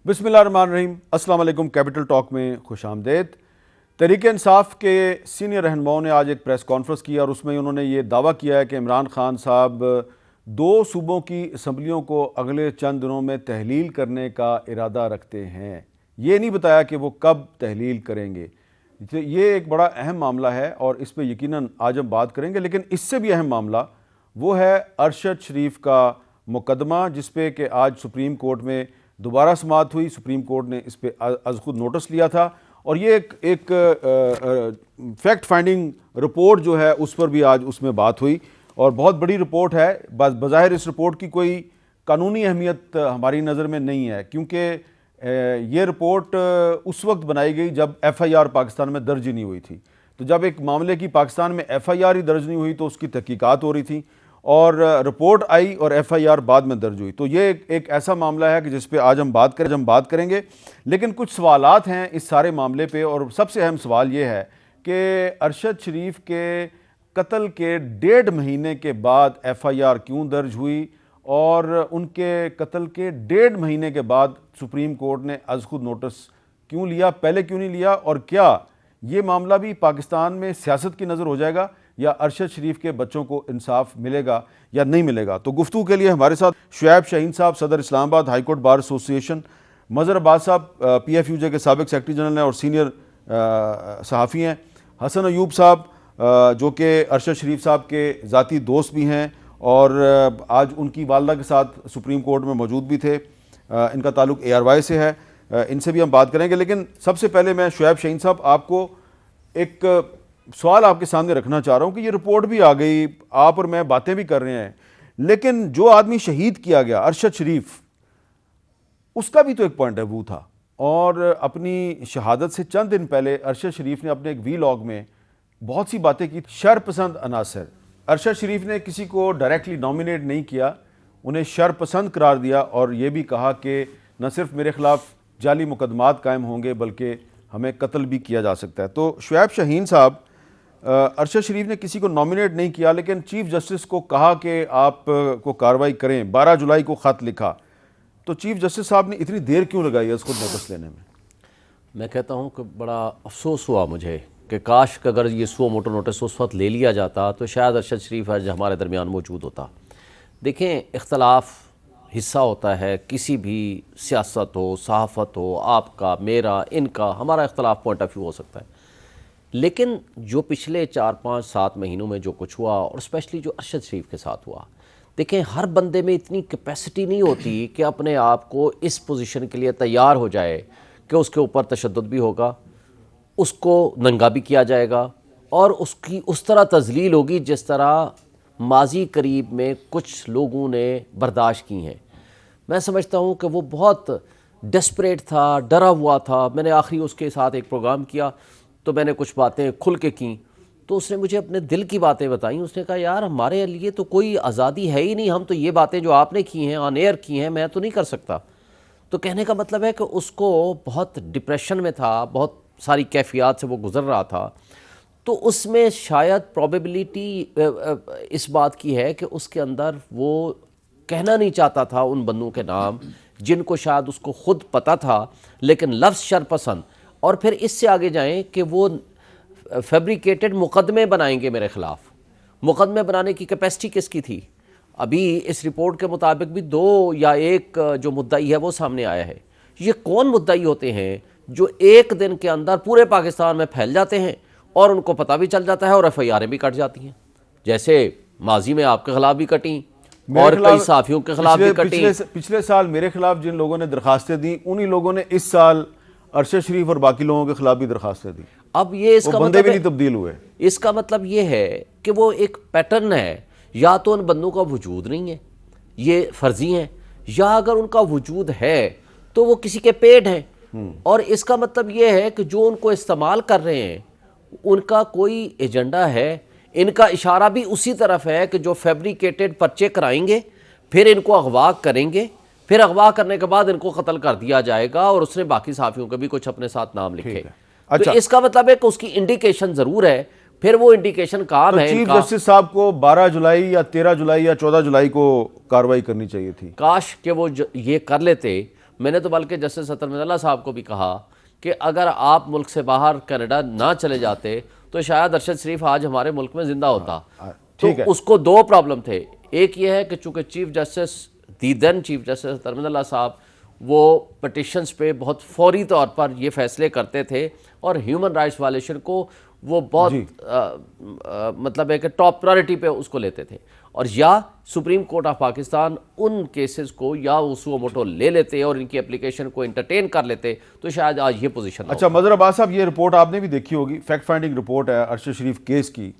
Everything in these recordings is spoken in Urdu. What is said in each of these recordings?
بسم اللہ الرحمن الرحیم۔ السلام علیکم۔ کیپٹل ٹاک میں خوش آمدید۔ تحریک انصاف کے سینئر رہنماؤں نے آج ایک پریس کانفرنس کی اور اس میں انہوں نے یہ دعویٰ کیا ہے کہ عمران خان صاحب 2 صوبوں کی اسمبلیوں کو اگلے چند دنوں میں تحلیل کرنے کا ارادہ رکھتے ہیں۔ یہ نہیں بتایا کہ وہ کب تحلیل کریں گے۔ یہ ایک بڑا اہم معاملہ ہے اور اس پہ یقیناً آج ہم بات کریں گے، لیکن اس سے بھی اہم معاملہ وہ ہے ارشد شریف کا مقدمہ، جس پہ کہ آج سپریم کورٹ میں دوبارہ سماعت ہوئی۔ سپریم کورٹ نے اس پہ از خود نوٹس لیا تھا اور یہ ایک فیکٹ فائنڈنگ رپورٹ جو ہے اس پر بھی آج اس میں بات ہوئی اور بہت بڑی رپورٹ ہے۔ بظاہر اس رپورٹ کی کوئی قانونی اہمیت ہماری نظر میں نہیں ہے، کیونکہ یہ رپورٹ اس وقت بنائی گئی جب ایف آئی آر پاکستان میں درج ہی نہیں ہوئی تھی۔ تو جب ایک معاملے کی پاکستان میں ایف آئی آر ہی درج نہیں ہوئی تو اس کی تحقیقات ہو رہی تھی اور رپورٹ آئی اور ایف آئی آر بعد میں درج ہوئی۔ تو یہ ایک ایسا معاملہ ہے کہ جس پہ آج ہم بات کریں گے، لیکن کچھ سوالات ہیں اس سارے معاملے پہ، اور سب سے اہم سوال یہ ہے کہ ارشد شریف کے قتل کے 1.5 مہینے کے بعد ایف آئی آر کیوں درج ہوئی اور ان کے قتل کے 1.5 مہینے کے بعد سپریم کورٹ نے از خود نوٹس کیوں لیا، پہلے کیوں نہیں لیا، اور کیا یہ معاملہ بھی پاکستان میں سیاست کی نظر ہو جائے گا یا ارشد شریف کے بچوں کو انصاف ملے گا یا نہیں ملے گا۔ تو گفتگو کے لیے ہمارے ساتھ شعیب شاہین صاحب، صدر اسلام آباد ہائی کورٹ بار ایسوسی ایشن، مظہر عباس صاحب پی ایف یو جے کے سابق سیکرٹری جنرل ہیں اور سینئر صحافی ہیں، حسن ایوب صاحب جو کہ ارشد شریف صاحب کے ذاتی دوست بھی ہیں اور آج ان کی والدہ کے ساتھ سپریم کورٹ میں موجود بھی تھے، ان کا تعلق اے آر وائی سے ہے، ان سے بھی ہم بات کریں گے۔ لیکن سب سے پہلے میں شعیب شاہین صاحب آپ کو ایک سوال آپ کے سامنے رکھنا چاہ رہا ہوں کہ یہ رپورٹ بھی آ گئی، آپ اور میں باتیں بھی کر رہے ہیں، لیکن جو آدمی شہید کیا گیا ارشد شریف، اس کا بھی تو ایک پوائنٹ آف ویو تھا، اور اپنی شہادت سے چند دن پہلے ارشد شریف نے اپنے ایک وی لاگ میں بہت سی باتیں کی۔ شر پسند عناصر، ارشد شریف نے کسی کو ڈائریکٹلی نامینیٹ نہیں کیا، انہیں شر پسند قرار دیا اور یہ بھی کہا کہ نہ صرف میرے خلاف جعلی مقدمات قائم ہوں گے بلکہ ہمیں قتل بھی کیا جا سکتا ہے۔ تو شعیب شاہین صاحب، ارشد شریف نے کسی کو نامینیٹ نہیں کیا لیکن چیف جسٹس کو کہا کہ آپ کو کارروائی کریں، 12 جولائی کو خط لکھا، تو چیف جسٹس صاحب نے اتنی دیر کیوں لگائی اس کو نوٹس لینے میں؟ میں کہتا ہوں کہ بڑا افسوس ہوا مجھے کہ کاش کہ اگر یہ سو موٹو نوٹس اس وقت لے لیا جاتا تو شاید ارشد شریف آج ہمارے درمیان موجود ہوتا۔ دیکھیں، اختلاف حصہ ہوتا ہے کسی بھی سیاست ہو، صحافت ہو، آپ کا، میرا، ان کا، ہمارا اختلاف پوائنٹ آف ویو ہو سکتا ہے، لیکن جو پچھلے 4 5 7 مہینوں میں جو کچھ ہوا اور اسپیشلی جو ارشد شریف کے ساتھ ہوا، دیکھیں ہر بندے میں اتنی کیپیسٹی نہیں ہوتی کہ اپنے آپ کو اس پوزیشن کے لیے تیار ہو جائے کہ اس کے اوپر تشدد بھی ہوگا، اس کو ننگا بھی کیا جائے گا اور اس کی اس طرح تذلیل ہوگی جس طرح ماضی قریب میں کچھ لوگوں نے برداشت کی ہیں۔ میں سمجھتا ہوں کہ وہ بہت ڈیسپریٹ تھا، ڈرا ہوا تھا۔ میں نے آخری اس کے ساتھ ایک پروگرام کیا تو میں نے کچھ باتیں کھل کے کیں تو اس نے مجھے اپنے دل کی باتیں بتائیں۔ اس نے کہا یار ہمارے لیے تو کوئی آزادی ہے ہی نہیں، ہم تو یہ باتیں جو آپ نے کی ہیں آن ایئر کی ہیں میں تو نہیں کر سکتا۔ تو کہنے کا مطلب ہے کہ اس کو بہت ڈپریشن میں تھا، بہت ساری کیفیات سے وہ گزر رہا تھا۔ تو اس میں شاید پروبیبلٹی اس بات کی ہے کہ اس کے اندر وہ کہنا نہیں چاہتا تھا ان بندوں کے نام جن کو شاید اس کو خود پتہ تھا، لیکن لفظ شر پسند، اور پھر اس سے آگے جائیں کہ وہ فیبریکیٹڈ مقدمے بنائیں گے میرے خلاف۔ مقدمے بنانے کی کیپیسٹی کس کی تھی؟ ابھی اس رپورٹ کے مطابق بھی 2 یا 1 جو مدعی ہے وہ سامنے آیا ہے۔ یہ کون مدعی ہوتے ہیں جو ایک دن کے اندر پورے پاکستان میں پھیل جاتے ہیں اور ان کو پتہ بھی چل جاتا ہے اور ایف آئی آریں بھی کٹ جاتی ہیں، جیسے ماضی میں آپ کے خلاف بھی کٹیں اور کئی صحافیوں کے خلاف بھی کٹیں۔ پچھلے سال میرے خلاف جن لوگوں نے درخواستیں دیں انہی لوگوں نے اس سال ارشد شریف اور باقی لوگوں کے خلاف بھی درخواستیں دیں۔ اب یہ اس کا بندے بھی نہیں تبدیل ہوئے۔ اس کا مطلب یہ ہے کہ وہ ایک پیٹرن ہے، یا تو ان بندوں کا وجود نہیں ہے، یہ فرضی ہیں، یا اگر ان کا وجود ہے تو وہ کسی کے پیٹ ہیں، اور اس کا مطلب یہ ہے کہ جو ان کو استعمال کر رہے ہیں ان کا کوئی ایجنڈا ہے۔ ان کا اشارہ بھی اسی طرف ہے کہ جو فیبریکیٹڈ پرچے کرائیں گے، پھر ان کو اغوا کریں گے، پھر اغوا کرنے کے بعد ان کو قتل کر دیا جائے گا، اور اس نے باقی صحافیوں کے بھی کچھ اپنے ساتھ نام لکھے۔ تو اس کا مطلب ہے کہ اس کی انڈیکیشن ضرور ہے، پھر وہ انڈیکیشن کام ہے۔ چیف جسٹس صاحب کو 12 جولائی یا 13 جولائی یا 14 جولائی کو کارروائی کرنی چاہیے تھی۔ کاش کہ وہ یہ کر لیتے، میں نے تو بلکہ جسٹس اطہر مظہر اللہ صاحب کو بھی کہا کہ اگر آپ ملک سے باہر کینیڈا نہ چلے جاتے تو شاید ارشد شریف آج ہمارے ملک میں زندہ ہوتا. تو اس کو دو پرابلم تھے. ایک یہ ہے کہ چونکہ چیف جسٹس دین چیف جسٹس اطہر مظہر اللہ صاحب وہ پٹیشنز پہ بہت فوری طور پر یہ فیصلے کرتے تھے اور ہیومن رائٹس وائلیشن کو وہ بہت مطلب ہے کہ ٹاپ پرائرٹی پہ اس کو لیتے تھے. اور یا supreme court of Pakistan in cases کو یا سو موٹو لے لیتے اور ان کی اپلیکیشن کو انٹرٹین کر لیتے تو شاید آج یہ پوزیشن. اچھا مظہر عباس صاحب، یہ رپورٹ آپ نے بھی دیکھی ہوگی، فیکٹ فائنڈنگ رپورٹ ہے ارشد شریف کیس کی.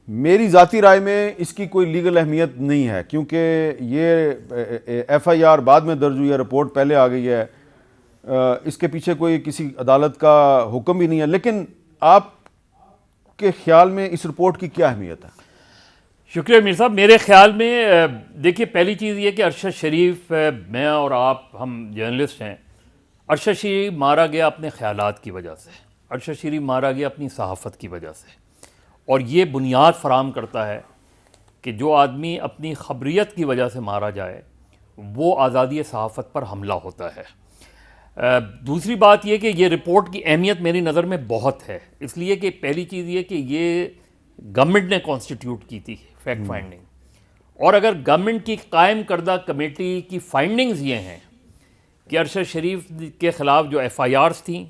میری ذاتی رائے میں اس کی کوئی لیگل اہمیت نہیں ہے کیونکہ یہ ایف آئی آر بعد میں درج ہوئی ہے، رپورٹ پہلے آ گئی ہے، اس کے پیچھے کوئی کسی عدالت کا حکم بھی نہیں ہے. لیکن آپ کے خیال میں اس رپورٹ کی کیا اہمیت ہے؟ شکریہ میر صاحب. میرے خیال میں دیکھیے پہلی چیز یہ کہ ارشد شریف، میں اور آپ ہم جرنلسٹ ہیں، ارشد شریف مارا گیا اپنے خیالات کی وجہ سے، ارشد شریف مارا گیا اپنی صحافت کی وجہ سے. اور یہ بنیاد فراہم کرتا ہے کہ جو آدمی اپنی خبریت کی وجہ سے مارا جائے وہ آزادی صحافت پر حملہ ہوتا ہے. دوسری بات یہ کہ یہ رپورٹ کی اہمیت میری نظر میں بہت ہے، اس لیے کہ پہلی چیز یہ کہ یہ گورنمنٹ نے کانسٹیٹیوٹ کی تھی فیکٹ فائنڈنگ، اور اگر گورنمنٹ کی قائم کردہ کمیٹی کی فائنڈنگز یہ ہیں کہ ارشد شریف کے خلاف جو ایف آئی آرز تھیں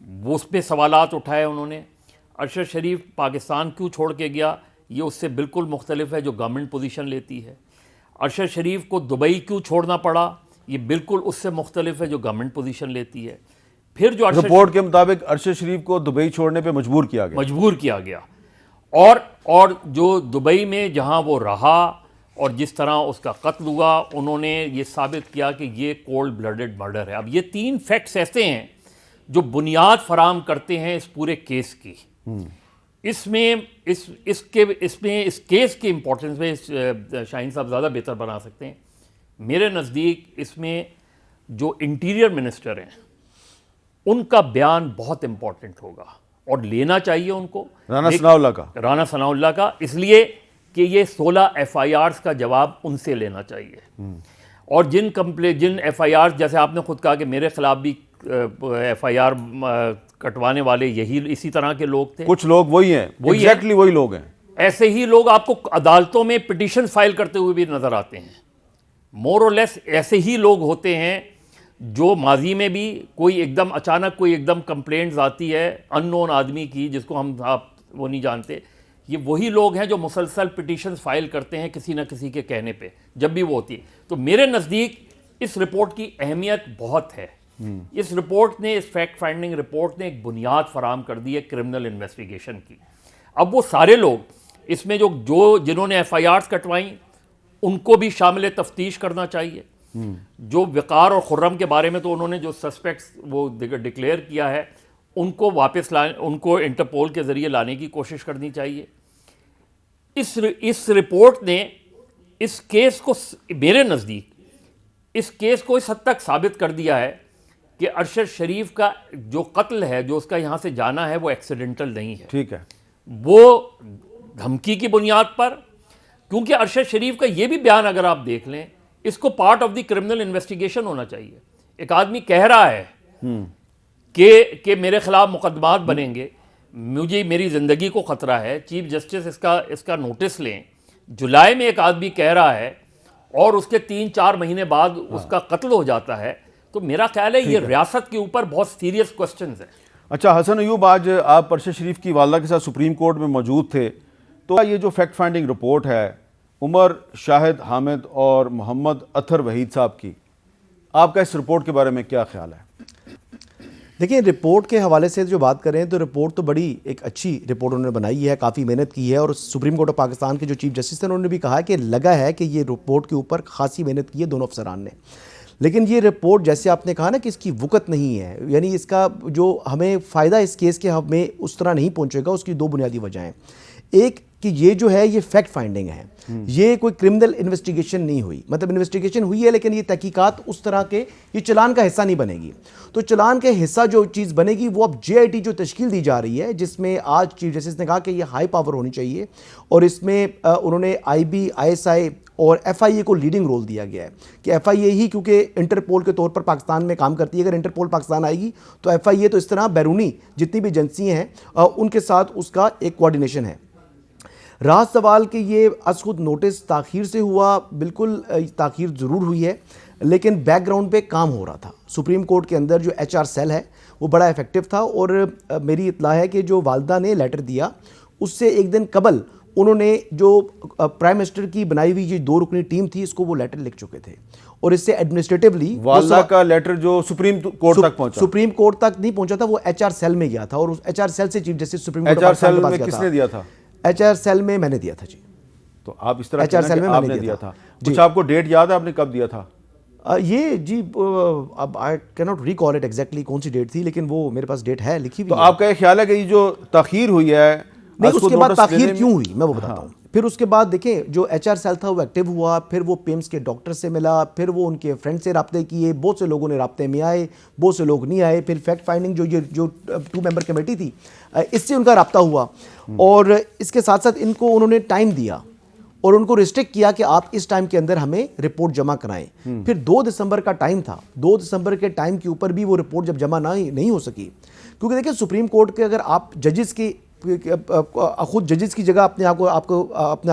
وہ اس پہ سوالات اٹھائے انہوں نے، ارشد شریف پاکستان کیوں چھوڑ کے گیا یہ اس سے بالکل مختلف ہے جو گورنمنٹ پوزیشن لیتی ہے، ارشد شریف کو دبئی کیوں چھوڑنا پڑا یہ بالکل اس سے مختلف ہے جو گورنمنٹ پوزیشن لیتی ہے. پھر جو رپورٹ کے مطابق ارشد شریف کو دبئی چھوڑنے پہ مجبور کیا گیا اور جو دبئی میں جہاں وہ رہا اور جس طرح اس کا قتل ہوا انہوں نے یہ ثابت کیا کہ یہ کولڈ بلڈڈ مرڈر ہے. اب یہ تین فیکٹس ایسے ہیں جو بنیاد فراہم کرتے ہیں اس پورے کیس کی. اس کیس کی امپورٹنس میں شاہین صاحب زیادہ بہتر بنا سکتے ہیں. میرے نزدیک اس میں جو انٹیریئر منسٹر ہیں ان کا بیان بہت امپورٹنٹ ہوگا اور لینا چاہیے ان کو، رانا ثناء اللہ کا، اس لیے کہ یہ 16 ایف آئی آرز کا جواب ان سے لینا چاہیے. اور جن ایف آئی آرز، جیسے آپ نے خود کہا کہ میرے خلاف بھی ایف آئی آر کٹوانے والے اسی طرح کے لوگ تھے، کچھ لوگ وہی ہیں، ایگزیکٹلی وہی لوگ ہیں. ایسے ہی لوگ آپ کو عدالتوں میں پٹیشن فائل کرتے ہوئے بھی نظر آتے ہیں. مور اور لیس ایسے ہی لوگ ہوتے ہیں جو ماضی میں بھی کوئی ایک دم کمپلینٹس آتی ہے ان نون آدمی کی جس کو آپ وہ نہیں جانتے، یہ وہی لوگ ہیں جو مسلسل پٹیشنز فائل کرتے ہیں کسی نہ کسی کے کہنے پہ جب بھی وہ ہوتی ہے. تو میرے نزدیک اس رپورٹ کی اہمیت بہت ہے. اس رپورٹ نے، اس فیکٹ فائنڈنگ رپورٹ نے ایک بنیاد فراہم کر دی ہے کرمنل انویسٹیگیشن کی. اب وہ سارے لوگ اس میں جنہوں نے ایف آئی آرز کٹوائیں ان کو بھی شامل تفتیش کرنا چاہیے. جو وقار اور خرم کے بارے میں تو انہوں نے جو سسپیکٹس وہ ڈکلیئر کیا ہے ان کو واپس ان کو انٹرپول کے ذریعے لانے کی کوشش کرنی چاہیے. اس رپورٹ نے اس کیس کو، میرے نزدیک اس کیس کو اس حد تک ثابت کر دیا ہے کہ ارشد شریف کا جو قتل ہے، جو اس کا یہاں سے جانا ہے، وہ ایکسیڈنٹل نہیں ہے. ٹھیک ہے، وہ دھمکی کی بنیاد پر، کیونکہ ارشد شریف کا یہ بھی بیان اگر آپ دیکھ لیں اس کو part of the criminal investigation ہونا چاہیے. ایک آدمی کہہ رہا ہے کہ میرے خلاف مقدمات بنیں گے، میری زندگی کو خطرہ ہے، چیف جسٹس اس کا نوٹس لیں. جولائی میں ایک آدمی کہہ رہا ہے اور اس کے 3-4 مہینے بعد اس کا قتل ہو جاتا ہے. تو میرا خیال ہے یہ ریاست کے اوپر بہت سیریس کوسچنز ہیں. اچھا حسن ایوب، آج آپ ارشد شریف کی والدہ کے ساتھ سپریم کورٹ میں موجود تھے، تو یہ جو فیکٹ فائنڈنگ رپورٹ ہے عمر شاہد حامد اور محمد اطہر وحید صاحب کی، آپ کا اس رپورٹ کے بارے میں کیا خیال ہے؟ دیکھیں، رپورٹ کے حوالے سے جو بات کریں تو رپورٹ تو بڑی ایک اچھی رپورٹ انہوں نے بنائی ہے، کافی محنت کی ہے. اور سپریم کورٹ آف پاکستان کے جو چیف جسٹس ہیں انہوں نے بھی کہا کہ لگا ہے کہ یہ رپورٹ کے اوپر خاصی محنت کی ہے دونوں افسران نے. لیکن یہ رپورٹ جیسے آپ نے کہا نا کہ اس کی وقت نہیں ہے، یعنی اس کا جو ہمیں فائدہ اس کیس کے ہمیں اس طرح نہیں پہنچے گا. اس کی 2 بنیادی وجہیں. ایک کہ یہ جو ہے یہ فیکٹ فائنڈنگ ہے, یہ کوئی کرمنل انویسٹیگیشن نہیں ہوئی, مطلب انویسٹیگیشن ہوئی ہے لیکن یہ تحقیقات اس طرح کے یہ چلان کا حصہ نہیں بنے گی. تو چلان کے حصہ جو چیز بنے گی وہ اب JIT جو تشکیل دی جا رہی ہے, جس میں آج چیف جسٹس نے کہا کہ یہ ہائی پاور ہونی چاہیے, اور اس میں انہوں نے IB, ISI اور FIA کو لیڈنگ رول دیا گیا ہے کہ FIA ہی کیونکہ انٹرپول کے طور پر پاکستان میں کام کرتی ہے, اگر انٹرپول پاکستان آئے گی تو FIA تو اس طرح بیرونی جتنی بھی ایجنسیاں ہیں ان کے ساتھ اس کا ایک کوارڈینیشن ہے. رہا سوال کہ یہ از خود نوٹس تاخیر سے ہوا, بالکل تاخیر ضرور ہوئی ہے لیکن بیک گراؤنڈ پہ کام ہو رہا تھا. سپریم کورٹ کے اندر جو HR سیل ہے وہ بڑا ایفیکٹو تھا, اور میری اطلاع ہے کہ جو والدہ نے لیٹر دیا اس سے ایک دن قبل انہوں نے جو پرائم منسٹر کی بنائی ہوئی یہ 2 رکنی ٹیم تھی اس کو وہ لیٹر لکھ چکے تھے, اور اس سے ایڈمنسٹریٹولی والدہ کا لیٹر جو سپریم کورٹ تک پہنچا, سپریم کورٹ تک نہیں پہنچا تھا, وہ HR سیل میں گیا تھا, اور اس HR سیل سے chief justice supreme court HR cell میں کس نے دیا تھا؟ HR سیل میں میں نے دیا تھا جی. تو آپ اس طرح HR سیل میں آپ نے دیا تھا, کچھ آپ کو ڈیٹ یاد ہے آپ نے کب دیا تھا؟ یہ جی اب I can't recall it exactly کون سی ڈیٹ تھی, لیکن وہ میرے پاس ڈیٹ ہے لکھی ہوئی. تو آپ کا یہ خیال ہے کہ یہ جو تاخیر ہوئی ہے نہیں, اس کے بعد تاخیر کیوں ہوئی میں وہ بتاتا ہوں. پھر اس کے بعد دیکھیں جو HR سیل تھا وہ ایکٹیو ہوا, پھر وہ پیمز کے ڈاکٹر سے ملا, پھر وہ ان کے فرینڈ سے رابطے کیے, بہت سے لوگوں نے رابطے میں آئے, بہت سے لوگ نہیں آئے, پھر فیکٹ فائنڈنگ جو 2 ممبر کمیٹی تھی اس سے ان کا رابطہ ہوا, اور اس کے ساتھ ساتھ ان کو انہوں نے ٹائم دیا اور ان کو ریسٹرکٹ کیا کہ آپ اس ٹائم کے اندر ہمیں رپورٹ جمع کرائیں. پھر 2 دسمبر کا ٹائم تھا, 2 دسمبر کے ٹائم کے اوپر بھی وہ رپورٹ جب جمع نہیں ہو سکی, کیونکہ دیکھیں سپریم کورٹ کے اگر آپ ججز کی خود ججز کی جگہ اپنے آپ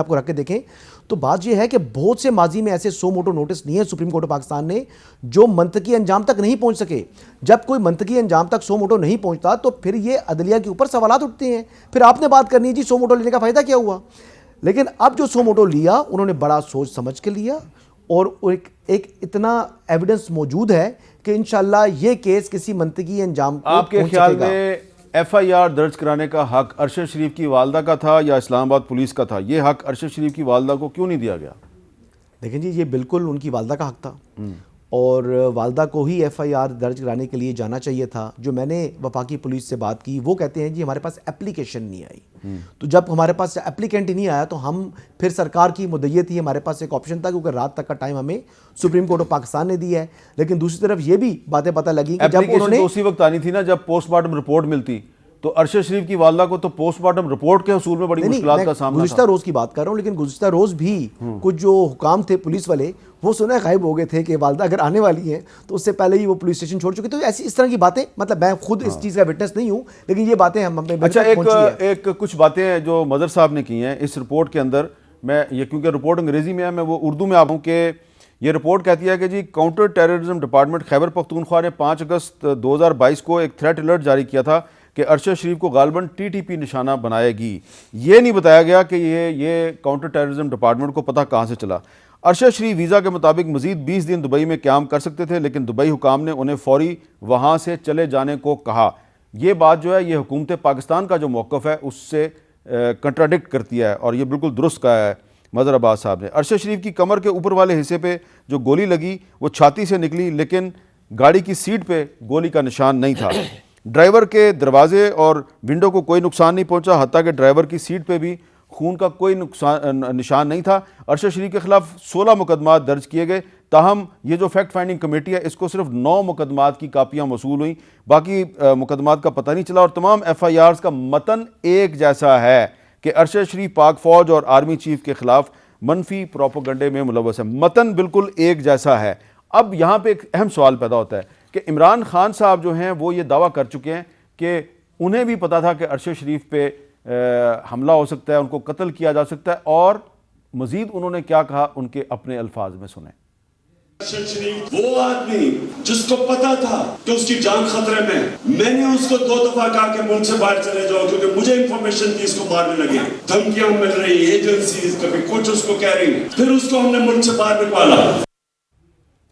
کو رکھ کے دیکھیں تو بات یہ ہے کہ بہت سے ماضی میں ایسے 100 موٹو نوٹس نہیں ہیں سپریم کورٹ آف پاکستان نے جو منطقی انجام تک نہیں پہنچ سکے. جب کوئی منطقی انجام تک 100 موٹو نہیں پہنچتا تو پھر یہ عدلیہ کے اوپر سوالات اٹھتے ہیں, پھر آپ نے بات کرنی ہے جی 100 موٹو لینے کا فائدہ کیا ہوا. لیکن اب جو 100 موٹو لیا انہوں نے بڑا سوچ سمجھ کے لیا, اور ایک اتنا ایویڈنس موجود ہے کہ انشاءاللہ یہ کیس کسی منطقی انجام کو آپ کے خیال میں FIR درج کرانے کا حق ارشد شریف کی والدہ کا تھا یا اسلام آباد پولیس کا تھا؟ یہ حق ارشد شریف کی والدہ کو کیوں نہیں دیا گیا؟ دیکھیں جی یہ بالکل ان کی والدہ کا حق تھا, اور والدہ کو ہی FIR درج کرانے کے لیے جانا چاہیے تھا. جو میں نے وفاقی پولیس سے بات کی وہ کہتے ہیں جی ہمارے پاس اپلیکیشن نہیں آئی, تو جب ہمارے پاس اپلیکینٹ ہی نہیں آیا تو ہم پھر سرکار کی مدعیت ہی ہمارے پاس ایک آپشن تھا, کیونکہ رات تک کا ٹائم ہمیں سپریم کورٹ آف پاکستان نے دیا ہے. لیکن دوسری طرف یہ بھی باتیں پتہ لگی کہ جب انہوں نے اسی وقت آنی تھی نا جب پوسٹ مارٹم رپورٹ ملتی, تو ارشد شریف کی والدہ کو تو پوسٹ مارٹم رپورٹ کے حصول میں بڑی مشکلات کا سامنا تھا. گزشتہ روز کی بات کر رہا ہوں, لیکن گزشتہ روز بھی کچھ جو حکام تھے پولیس والے وہ سنا غائب ہو گئے تھے کہ والدہ اگر آنے والی ہیں تو اس سے پہلے ہی وہ پولیس اسٹیشن چھوڑ چکے. تو اس طرح کی باتیں, مطلب میں خود اس چیز کا وٹنس نہیں ہوں لیکن یہ باتیں ہم پہ اچھا ایک کچھ باتیں جو مظہر صاحب نے کی ہیں اس رپورٹ کے اندر, میں یہ کیونکہ رپورٹ انگریزی میں ہے میں وہ اردو میں آپ ہوں کہ یہ رپورٹ کہتی ہے کہ جی counter terrorism department Khyber Pakhtunkhwa نے 5 اگست 2022 کو ایک تھریٹ الرٹ جاری کیا تھا کہ ارشد شریف کو غالباً TTP نشانہ بنائے گی. یہ نہیں بتایا گیا کہ یہ کاؤنٹر ٹیررزم ڈپارٹمنٹ کو پتہ کہاں سے چلا. ارشد شریف ویزا کے مطابق مزید 20 دن دبئی میں قیام کر سکتے تھے, لیکن دبئی حکام نے انہیں فوری وہاں سے چلے جانے کو کہا. یہ بات جو ہے یہ حکومت پاکستان کا جو موقف ہے اس سے کنٹراڈکٹ کرتی ہے, اور یہ بالکل درست کہا ہے مظہر عباس صاحب نے. ارشد شریف کی کمر کے اوپر والے حصے پہ جو گولی لگی وہ چھاتی سے نکلی, لیکن گاڑی کی سیٹ پہ گولی کا نشان نہیں تھا. ڈرائیور کے دروازے اور ونڈو کو کوئی نقصان نہیں پہنچا, حتیٰ کہ ڈرائیور کی سیٹ پہ بھی خون کا کوئی نشان نہیں تھا. ارشد شریف کے خلاف 16 مقدمات درج کیے گئے, تاہم یہ جو فیکٹ فائنڈنگ کمیٹی ہے اس کو صرف 9 مقدمات کی کاپیاں موصول ہوئیں, باقی مقدمات کا پتہ نہیں چلا. اور تمام FIRs کا متن ایک جیسا ہے کہ ارشد شریف پاک فوج اور آرمی چیف کے خلاف منفی پروپیگنڈے میں ملوث ہے. متن بالکل ایک جیسا ہے. اب یہاں پہ ایک اہم سوال پیدا ہوتا ہے کہ عمران خان صاحب جو ہیں وہ یہ دعویٰ کر چکے ہیں کہ انہیں بھی پتا تھا کہ ارشد شریف پہ حملہ ہو سکتا ہے, ان کو قتل کیا جا سکتا ہے, اور مزید انہوں نے کیا کہا ان کے اپنے الفاظ میں سنیں. ارشد شریف وہ آدمی جس کو پتا تھا کہ اس کی جان خطرے میں نے اس کو 2 دفعہ کہا کہ ملک سے باہر چلے جاؤ, کیونکہ مجھے انفارمیشن تھی اس کو مارنے لگے, دھمکیاں مل رہی, ایجنسیز کبھی کچھ اس کو کہہ رہی, پھر اس کو ہم نے ملک سے باہر نکالا.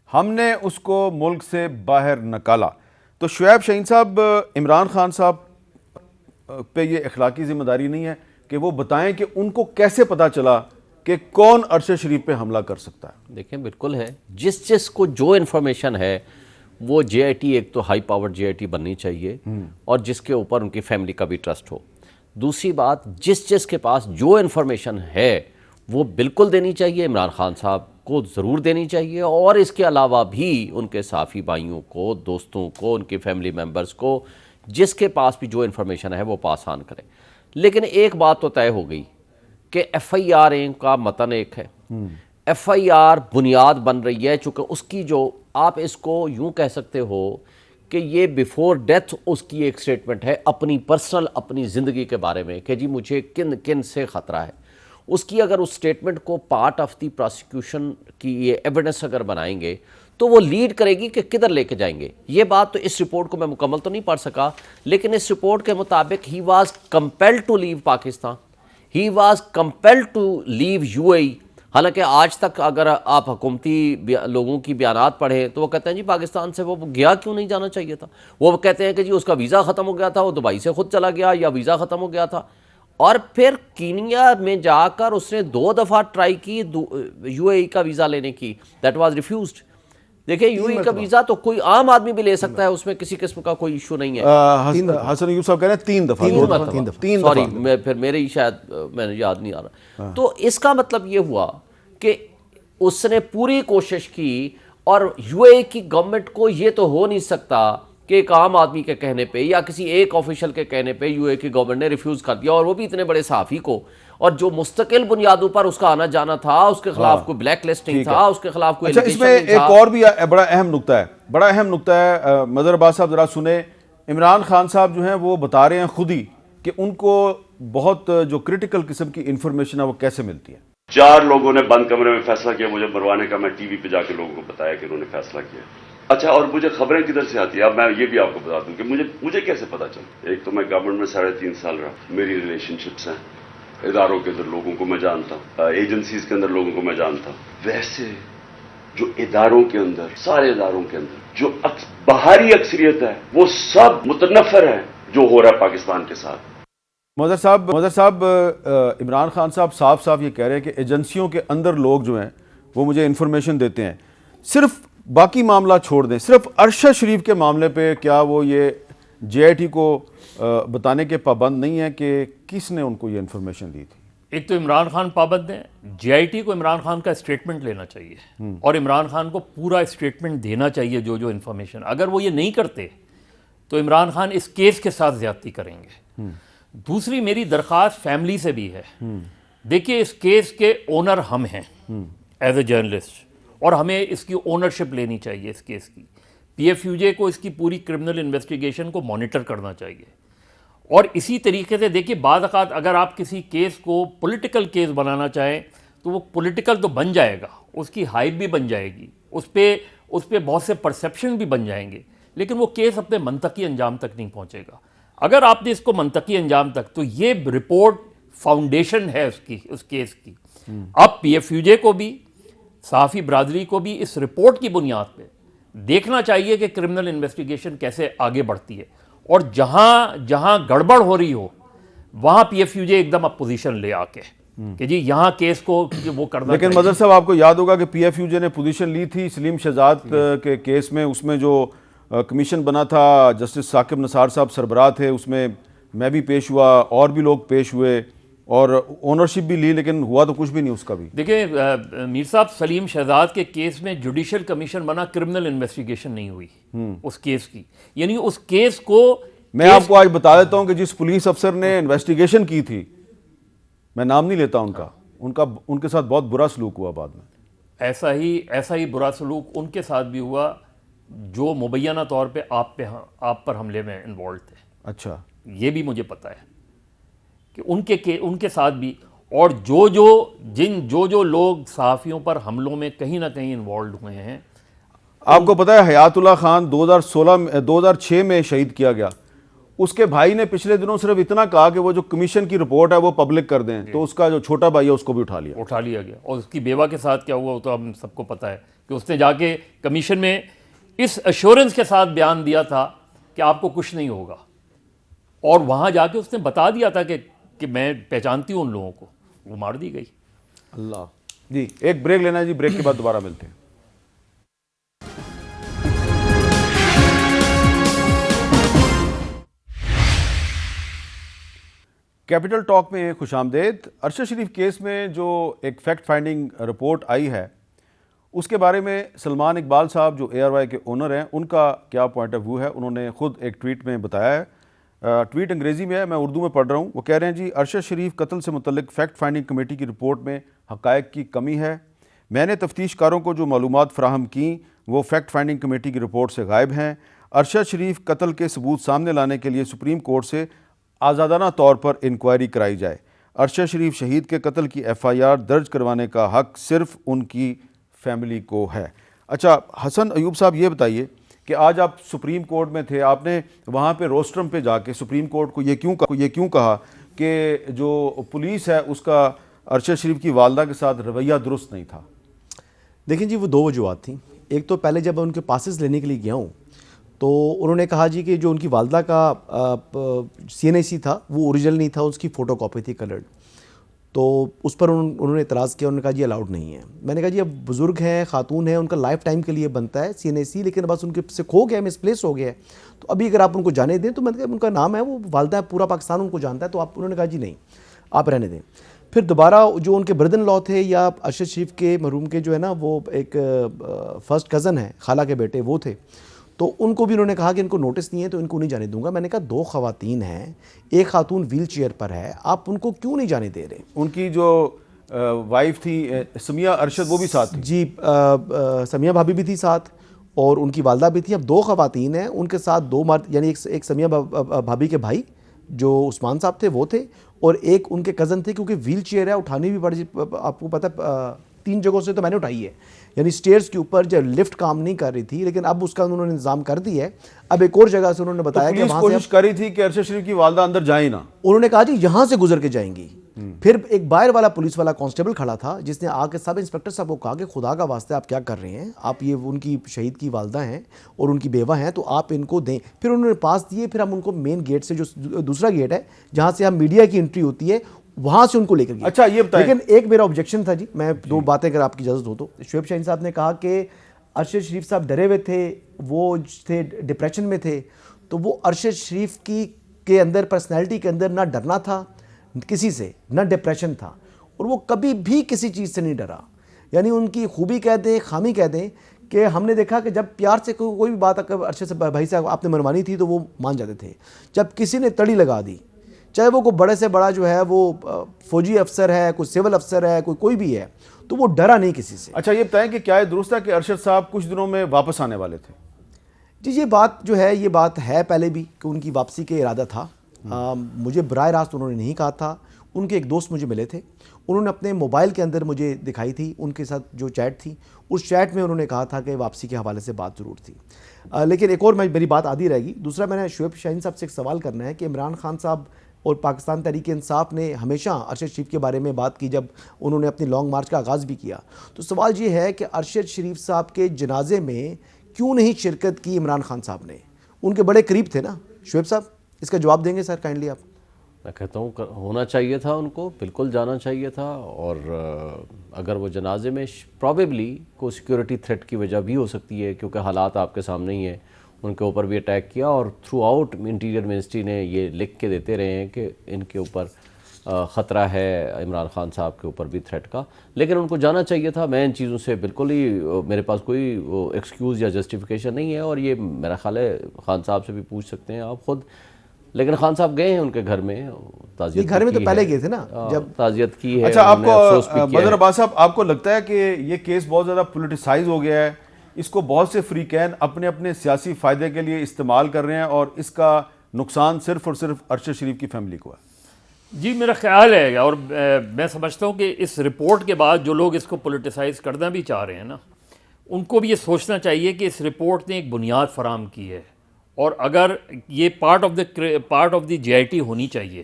ہم نے اس کو ملک سے باہر نکالا. تو شعیب شاہین صاحب, عمران خان صاحب پہ یہ اخلاقی ذمہ داری نہیں ہے کہ وہ بتائیں کہ ان کو کیسے پتا چلا کہ کون ارشد شریف پہ حملہ کر سکتا ہے؟ دیکھیں بالکل ہے, جس کو جو انفارمیشن ہے وہ JIT ایک تو ہائی پاور JIT بننی چاہیے, اور جس کے اوپر ان کی فیملی کا بھی ٹرسٹ ہو. دوسری بات جس کے پاس جو انفارمیشن ہے وہ بالکل دینی چاہیے، عمران خان صاحب کو ضرور دینی چاہیے، اور اس کے علاوہ بھی ان کے صحافی بھائیوں کو، دوستوں کو، ان کے فیملی ممبرز کو، جس کے پاس بھی جو انفارمیشن ہے وہ پاس آن کریں۔ لیکن ایک بات تو طے ہو گئی کہ ایف آئی آر کا متن ایک ہے، ایف آئی آر بنیاد بن رہی ہے، چونکہ اس کی جو آپ اس کو یوں کہہ سکتے ہو کہ یہ بیفور ڈیتھ اس کی ایک سٹیٹمنٹ ہے اپنی پرسنل، اپنی زندگی کے بارے میں کہ جی مجھے کن کن سے خطرہ ہے۔ اس کی اگر اس سٹیٹمنٹ کو پارٹ آف دی پراسیکیوشن کی یہ ایویڈنس اگر بنائیں گے تو وہ لیڈ کرے گی کہ کدھر لے کے جائیں گے۔ یہ بات تو اس رپورٹ کو میں مکمل تو نہیں پڑھ سکا، لیکن اس رپورٹ کے مطابق he was compelled to leave Pakistan, he was compelled to leave U A E. حالانکہ آج تک اگر آپ حکومتی لوگوں کی بیانات پڑھیں تو وہ کہتے ہیں جی پاکستان سے وہ گیا کیوں نہیں جانا چاہیے تھا، وہ کہتے ہیں کہ جی اس کا ویزا ختم ہو گیا تھا، وہ دبئی سے خود چلا گیا، یا ویزا ختم ہو گیا تھا، اور پھر کینیا میں جا کر اس نے 2 دفعہ ٹرائی کی یو اے ای کا ویزا لینے کی، دیٹ واز ریفیوزڈ۔ دیکھیں یو اے ای کا ویزا تو کوئی عام آدمی بھی لے سکتا ہے، اس میں کسی قسم کا کوئی ایشو نہیں ہے۔ حسن ایوب صاحب کہہ رہے ہیں 3 دفعہ، سوری پھر میرے ہی شاید میں نے یاد نہیں آ رہا۔ تو اس کا مطلب یہ ہوا کہ اس نے پوری کوشش کی، اور یو اے ای کی گورنمنٹ کو یہ تو ہو نہیں سکتا کہ ایک عام آدمی کے کہنے پہ یا کسی ایک آفیشل کے کہنے پہ یو اے ای کی گورنمنٹ نے ریفیوز کر دیا، اور وہ بھی اتنے بڑے صحافی کو، اور جو مستقل بنیادوں پر اس کا آنا جانا تھا، اس کے خلاف کوئی بلیک لسٹ نہیں تھا، اس کے خلاف کوئی اچھا اس میں ایک اور بھی بڑا اہم نقطہ ہے مظہر عباس صاحب، ذرا سنیں۔ عمران خان صاحب جو ہیں وہ بتا رہے ہیں خود ہی کہ ان کو بہت جو کرٹیکل قسم کی انفارمیشن ہے وہ کیسے ملتی ہے۔ 4 لوگوں نے بند کمرے میں فیصلہ کیا مجھے مروانے کا، میں ٹی وی پہ جا کے لوگوں کو بتایا کہ انہوں نے فیصلہ کیا۔ اچھا، اور مجھے خبریں کدھر سے آتی ہیں؟ اب میں یہ بھی آپ کو بتا دوں کہ مجھے کیسے پتا چلا۔ ایک تو میں گورنمنٹ میں 3.5 سال رہا، میری ریلیشن شپس ہیں، اداروں کے اندر لوگوں کو میں جانتا ہوں، ایجنسیز کے اندر لوگوں کو میں جانتا ہوں۔ ویسے جو اداروں کے اندر، سارے اداروں کے اندر جو باہری اکثریت ہے وہ سب متنفر ہے جو ہو رہا ہے پاکستان کے ساتھ۔ مظہر صاحب عمران خان صاحب صاف یہ کہہ رہے ہیں کہ ایجنسیوں کے اندر لوگ جو ہیں وہ مجھے انفارمیشن دیتے ہیں، صرف باقی معاملہ چھوڑ دیں، صرف ارشد شریف کے معاملے پہ کیا وہ یہ جے آئی ٹی کو بتانے کے پابند نہیں ہے کہ کس نے ان کو یہ انفارمیشن دی تھی؟ ایک تو عمران خان پابند ہیں، جے آئی ٹی کو عمران خان کا اسٹیٹمنٹ لینا چاہیے، اور عمران خان کو پورا اسٹیٹمنٹ دینا چاہیے جو انفارمیشن۔ اگر وہ یہ نہیں کرتے تو عمران خان اس کیس کے ساتھ زیادتی کریں گے۔ دوسری میری درخواست فیملی سے بھی ہے، دیکھیے اس کیس کے اونر ہم ہیں ایز اے جرنلسٹ، اور ہمیں اس کی اونرشپ لینی چاہیے اس کیس کی۔ پی ایف یو جے کو اس کی پوری کرمنل انویسٹیگیشن کو مانیٹر کرنا چاہیے، اور اسی طریقے سے دیکھیے بعض اوقات اگر آپ کسی کیس کو پولیٹیکل کیس بنانا چاہیں تو وہ پولیٹیکل تو بن جائے گا، اس کی ہائپ بھی بن جائے گی، اس پہ بہت سے پرسیپشن بھی بن جائیں گے، لیکن وہ کیس اپنے منطقی انجام تک نہیں پہنچے گا۔ اگر آپ نے اس کو منطقی انجام تک، تو یہ رپورٹ فاؤنڈیشن ہے اس کیس کی۔ اب پی ایف یو جے کو بھی، صحافی برادری کو بھی اس رپورٹ کی بنیاد پہ دیکھنا چاہیے کہ کرمنل انویسٹیگیشن کیسے آگے بڑھتی ہے، اور جہاں گڑبڑ ہو رہی ہو وہاں پی ایف یو جے ایک دم اپوزیشن لے آ کے کہ جی یہاں کیس کو وہ کرنا۔ لیکن مظہر صاحب آپ کو یاد ہوگا کہ پی ایف یو جے نے پوزیشن لی تھی سلیم شہزاد کے کیس میں، اس میں جو کمیشن بنا تھا جسٹس ثاقب نثار صاحب سربراہ تھے، اس میں میں بھی پیش ہوا، اور بھی لوگ پیش ہوئے، اور اونرشپ بھی لی، لیکن ہوا تو کچھ بھی نہیں اس کا بھی۔ دیکھیں میر صاحب، سلیم شہزاد کے کیس میں جوڈیشل کمیشن بنا، کرمنل انویسٹیگیشن نہیں ہوئی اس کیس کی، یعنی اس کیس کو میں آپ کو آج بتا دیتا ہوں کہ جس پولیس افسر نے انویسٹیگیشن کی تھی، میں نام نہیں لیتا ان کے ساتھ بہت برا سلوک ہوا بعد میں۔ ایسا ہی برا سلوک ان کے ساتھ بھی ہوا جو مبینہ طور پہ آپ پر حملے میں انوالو تھے۔ اچھا، یہ بھی مجھے پتا ہے کہ ان کے ساتھ بھی، اور جو لوگ صحافیوں پر حملوں میں کہیں نہ کہیں انوالوڈ ہوئے ہیں۔ آپ کو پتا ہے حیات اللہ خان 2006 میں شہید کیا گیا، اس کے بھائی نے پچھلے دنوں صرف اتنا کہا کہ وہ جو کمیشن کی رپورٹ ہے وہ پبلک کر دیں، تو اس کا جو چھوٹا بھائی ہے اس کو بھی اٹھا لیا گیا، اور اس کی بیوہ کے ساتھ کیا ہوا وہ تو ہم سب کو پتا ہے کہ اس نے جا کے کمیشن میں اس ایشورنس کے ساتھ بیان دیا تھا کہ آپ کو کچھ نہیں ہوگا، اور وہاں جا کے اس نے بتا دیا تھا کہ میں پہچانتی ہوں ان لوگوں کو، وہ مار دی گئی۔ اللہ جی، ایک بریک لینا ہے جی، بریک کے بعد دوبارہ ملتے ہیں۔ کیپٹل ٹاک میں خوش آمدید. ارشد شریف کیس میں جو ایک فیکٹ فائنڈنگ رپورٹ آئی ہے اس کے بارے میں سلمان اقبال صاحب جو ARY کے اونر ہیں ان کا کیا پوائنٹ آف ویو ہے. انہوں نے خود ایک ٹویٹ میں بتایا ہے, ٹویٹ انگریزی میں ہے, میں اردو میں پڑھ رہا ہوں. وہ کہہ رہے ہیں جی, ارشد شریف قتل سے متعلق فیکٹ فائنڈنگ کمیٹی کی رپورٹ میں حقائق کی کمی ہے. میں نے تفتیش کاروں کو جو معلومات فراہم کیں وہ فیکٹ فائنڈنگ کمیٹی کی رپورٹ سے غائب ہیں. ارشد شریف قتل کے ثبوت سامنے لانے کے لیے سپریم کورٹ سے آزادانہ طور پر انکوائری کرائی جائے. ارشد شریف شہید کے قتل کی FIR درج کروانے کا حق صرف ان کی فیملی کو ہے. اچھا حسن ایوب صاحب, یہ بتائیے کہ آج آپ سپریم کورٹ میں تھے, آپ نے وہاں پہ روسٹرم پہ جا کے سپریم کورٹ کو یہ کیوں کہا کہ جو پولیس ہے اس کا ارشد شریف کی والدہ کے ساتھ رویہ درست نہیں تھا؟ دیکھیں جی, وہ دو وجوہات تھیں. ایک تو پہلے جب ان کے پاسز لینے کے لیے گیا ہوں تو انہوں نے کہا جی کہ جو ان کی والدہ کا CNIC تھا وہ اوریجنل نہیں تھا, اس کی فوٹو کاپی تھی کلرڈ. تو اس پر انہوں نے اعتراض کیا, انہوں نے کہا جی الاؤڈ نہیں ہے. میں نے کہا جی اب بزرگ ہیں, خاتون ہیں, ان کا لائف ٹائم کے لیے بنتا ہے CNIC, لیکن بس ان کے سے کھو گیا ہے, مس پلیس ہو گیا ہے, تو ابھی اگر آپ ان کو جانے دیں تو میں نے کہا ان کا نام ہے, وہ والدہ ہے, پورا پاکستان ان کو جانتا ہے, تو انہوں نے کہا جی نہیں آپ رہنے دیں. پھر دوبارہ جو ان کے بردر ان لا تھے یا ارشد شریف کے مرحوم کے جو ہے نا وہ ایک فرسٹ کزن ہیں, خالہ کے بیٹے وہ تھے, تو ان کو بھی انہوں نے کہا کہ ان کو نوٹس نہیں ہے تو ان کو نہیں جانے دوں گا. میں نے کہا دو خواتین ہیں, ایک خاتون ویل چیئر پر ہے, آپ ان کو کیوں نہیں جانے دے رہے؟ ان کی جو وائف تھی سمیہ ارشد وہ بھی ساتھ تھی؟ جی سمیہ بھابی بھی تھی ساتھ اور ان کی والدہ بھی تھی. اب دو خواتین ہیں, ان کے ساتھ دو مرد, یعنی ایک سمیہ بھابی کے بھائی جو عثمان صاحب تھے وہ تھے, اور ایک ان کے کزن تھے, کیونکہ ویل چیئر ہے اٹھانی بھی پڑ, آپ کو پتہ 3 جگہوں سے تو میں نے اٹھائی ہے, یعنی سٹیئرز کے اوپر جب لفٹ کام نہیں کر رہی تھی, لیکن اب اس کا انہوں نے انتظام کر دی ہے. اب ایک اور جگہ سے انہوں نے بتایا کہ وہاں سے کوشش کری تھی کہ ارشد شریف کی والدہ اندر جائیں نا, انہوں نے کہا جی یہاں سے گزر کے جائیں گی. پھر ایک باہر والا پولیس والا کانسٹیبل کھڑا تھا جس نے آ کے سب انسپیکٹر صاحب کو کہا کہ خدا کا واسطہ آپ کیا کر رہے ہیں, آپ یہ ان کی شہید کی والدہ ہیں اور ان کی بیوہ ہیں, تو آپ ان کو دیں. پھر انہوں نے پاس دیے, پھر ہم ان کو مین گیٹ سے, جو دوسرا گیٹ ہے جہاں سے ہم میڈیا کی انٹری ہوتی ہے, وہاں سے ان کو لے کر گئے. اچھا یہ بتائیں, لیکن ایک میرا آبجیکشن تھا جی, میں 2 باتیں اگر آپ کی اجازت ہو تو. شعیب شاہین صاحب نے کہا کہ ارشد شریف صاحب ڈرے ہوئے تھے, وہ تھے ڈپریشن میں تھے, تو وہ ارشد شریف کے اندر پرسنالٹی کے اندر نہ ڈرنا تھا کسی سے, نہ ڈپریشن تھا, اور وہ کبھی بھی کسی چیز سے نہیں ڈرا. یعنی ان کی خوبی کہہ دیں, خامی کہہ دیں, کہ ہم نے دیکھا کہ جب پیار سے کوئی بھی بات ارشد سے بھائی سے آپ نے منوانی تھی تو وہ مان جاتے تھے. جب کسی نے تڑی لگا دی, چاہے وہ کوئی بڑے سے بڑا جو ہے وہ فوجی افسر ہے, کوئی سول افسر ہے, کوئی بھی ہے, تو وہ ڈرا نہیں کسی سے. اچھا یہ بتائیں کہ کیا یہ درست ہے کہ ارشد صاحب کچھ دنوں میں واپس آنے والے تھے؟ جی یہ بات جو ہے, یہ بات ہے پہلے بھی کہ ان کی واپسی کا ارادہ تھا. مجھے براہ راست انہوں نے نہیں کہا تھا, ان کے ایک دوست مجھے ملے تھے, انہوں نے اپنے موبائل کے اندر مجھے دکھائی تھی ان کے ساتھ جو چیٹ تھی, اس چیٹ میں انہوں نے کہا تھا کہ واپسی کے حوالے سے بات ضرور تھی. لیکن ایک اور میری بات آدھی رہے گی. دوسرا میں نے شعیب شاہین صاحب سے ایک سوال کرنا ہے کہ عمران خان صاحب اور پاکستان تحریک انصاف نے ہمیشہ ارشد شریف کے بارے میں بات کی جب انہوں نے اپنی لانگ مارچ کا آغاز بھی کیا, تو سوال یہ ہے کہ ارشد شریف صاحب کے جنازے میں کیوں نہیں شرکت کی عمران خان صاحب نے؟ ان کے بڑے قریب تھے نا. شعیب صاحب اس کا جواب دیں گے سر کائنڈلی آپ؟ میں کہتا ہوں ہونا چاہیے تھا, ان کو بالکل جانا چاہیے تھا, اور اگر وہ جنازے میں پرابیبلی کوئی سیکیورٹی تھریٹ کی وجہ بھی ہو سکتی ہے, کیونکہ حالات آپ کے سامنے ہی ہیں, ان کے اوپر بھی اٹیک کیا, اور تھرو آؤٹ انٹیریئر منسٹری نے یہ لکھ کے دیتے رہے ہیں کہ ان کے اوپر خطرہ ہے عمران خان صاحب کے اوپر بھی تھریٹ کا, لیکن ان کو جانا چاہیے تھا. میں ان چیزوں سے بالکل ہی, میرے پاس کوئی ایکسکیوز یا جسٹیفیکیشن نہیں ہے, اور یہ میرا خیال ہے خان صاحب سے بھی پوچھ سکتے ہیں آپ خود. لیکن خان صاحب گئے ہیں ان کے گھر میں, تعزیت گھر میں تو پہلے گئے تھے نا جب تعزیت کی ہے. اچھا آپ کو بدر عباس صاحب, آپ کو لگتا ہے کہ یہ کیس بہت زیادہ پولیٹیسائز ہو گیا ہے, اس کو بہت سے فریقین اپنے اپنے سیاسی فائدے کے لیے استعمال کر رہے ہیں, اور اس کا نقصان صرف اور صرف ارشد شریف کی فیملی کو ہے؟ جی میرا خیال ہے, اور میں سمجھتا ہوں کہ اس رپورٹ کے بعد جو لوگ اس کو پولیٹیسائز کرنا بھی چاہ رہے ہیں نا, ان کو بھی یہ سوچنا چاہیے کہ اس رپورٹ نے ایک بنیاد فراہم کی ہے, اور اگر یہ پارٹ آف دی GIT ہونی چاہیے,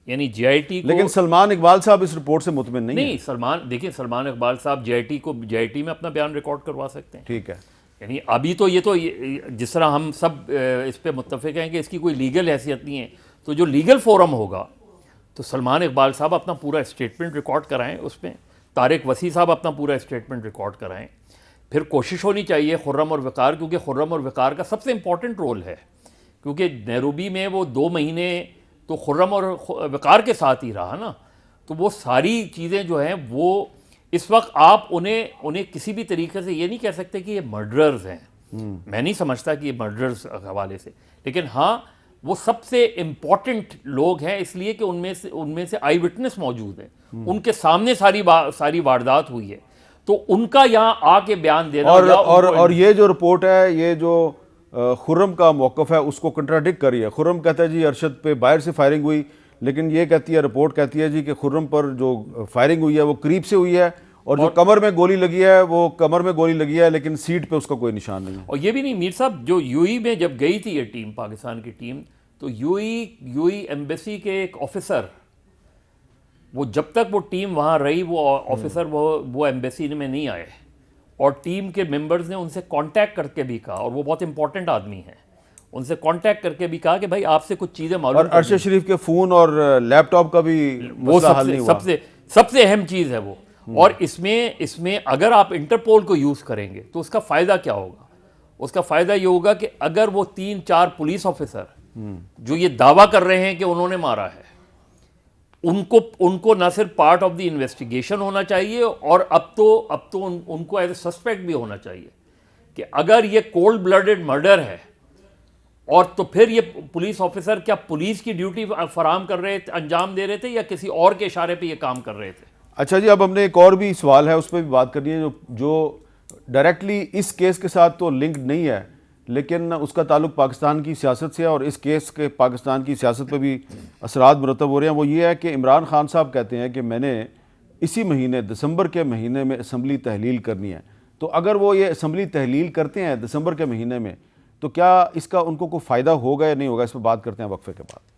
یعنی GIT کو. لیکن سلمان اقبال صاحب اس رپورٹ سے مطمئن نہیں. سلمان اقبال صاحب GIT میں اپنا بیان ریکارڈ کروا سکتے ہیں. ٹھیک ہے, یعنی ابھی تو جس طرح ہم سب اس پہ متفق ہیں کہ اس کی کوئی لیگل حیثیت نہیں ہے, تو جو لیگل فورم ہوگا تو سلمان اقبال صاحب اپنا پورا اسٹیٹمنٹ ریکارڈ کرائیں, اس پہ طارق وسیع صاحب اپنا پورا اسٹیٹمنٹ ریکارڈ کرائیں. پھر کوشش ہونی چاہیے خرم اور وقار, کیونکہ خرم اور وقار کا سب سے امپورٹنٹ رول ہے, کیونکہ نیروبی میں وہ 2 مہینے تو خرم اور وقار کے ساتھ ہی رہا نا. تو وہ ساری چیزیں جو ہیں وہ اس وقت آپ انہیں کسی بھی طریقے سے یہ نہیں کہہ سکتے کہ یہ مرڈررز ہیں. میں نہیں سمجھتا کہ یہ مرڈررز حوالے سے, لیکن ہاں وہ سب سے امپورٹنٹ لوگ ہیں اس لیے کہ ان میں سے آئی وٹنس موجود ہیں, ان کے سامنے ساری واردات ہوئی ہے, تو ان کا یہاں آ کے بیان دینا اور یہ جو رپورٹ ہے, یہ جو خرم کا موقف ہے اس کو کنٹراڈکٹ کر رہی ہے. خرم کہتا ہے جی ارشد پہ باہر سے فائرنگ ہوئی, لیکن یہ کہتی ہے رپورٹ کہتی ہے جی کہ خرم پر جو فائرنگ ہوئی ہے وہ قریب سے ہوئی ہے, اور جو کمر میں گولی لگی ہے وہ کمر میں گولی لگی ہے, لیکن سیٹ پہ اس کا کوئی نشان نہیں ہے. اور یہ بھی نہیں میر صاحب, جو یو ای میں جب گئی تھی یہ ٹیم, پاکستان کی ٹیم, تو یو ای ایمبیسی کے ایک آفیسر, وہ جب تک وہ ٹیم وہاں رہی وہ آفیسر وہ ایمبیسی میں نہیں آئے, اور ٹیم کے ممبرز نے ان سے کانٹیکٹ کر کے بھی کہا, اور وہ بہت امپورٹنٹ آدمی ہیں, ان سے کانٹیکٹ کر کے بھی کہا کہ بھائی آپ سے کچھ چیزیں معلوم. اور ارشد شریف کے فون اور لیپ ٹاپ کا بھی مسئلہ حل نہیں ہوا. سب سے اہم چیز ہے وہ. اور اس میں اگر آپ انٹرپول کو یوز کریں گے تو اس کا فائدہ کیا ہوگا؟ اس کا فائدہ یہ ہوگا کہ اگر وہ 3-4 پولیس آفیسر جو یہ دعویٰ کر رہے ہیں کہ انہوں نے مارا ہے, ان کو نہ صرف پارٹ آف دی انویسٹیگیشن ہونا چاہیے, اور اب تو ان کو ایز اے سسپیکٹ بھی ہونا چاہیے کہ اگر یہ کولڈ بلڈڈ مرڈر ہے, اور تو پھر یہ پولیس آفیسر کیا پولیس کی ڈیوٹی فراہم کر رہے تھے, انجام دے رہے تھے, یا کسی اور کے اشارے پہ یہ کام کر رہے تھے؟ اچھا جی, اب ہم نے ایک اور بھی سوال ہے اس پہ بھی بات کرنی ہے, جو ڈائریکٹلی اس کیس کے ساتھ تو لنک نہیں ہے, لیکن اس کا تعلق پاکستان کی سیاست سے ہے, اور اس کیس کے پاکستان کی سیاست پہ بھی اثرات مرتب ہو رہے ہیں. وہ یہ ہے کہ عمران خان صاحب کہتے ہیں کہ میں نے اسی مہینے دسمبر کے مہینے میں اسمبلی تحلیل کرنی ہے. تو اگر وہ یہ اسمبلی تحلیل کرتے ہیں دسمبر کے مہینے میں, تو کیا اس کا ان کو کوئی فائدہ ہوگا یا نہیں ہوگا؟ اس پہ بات کرتے ہیں وقفے کے بعد.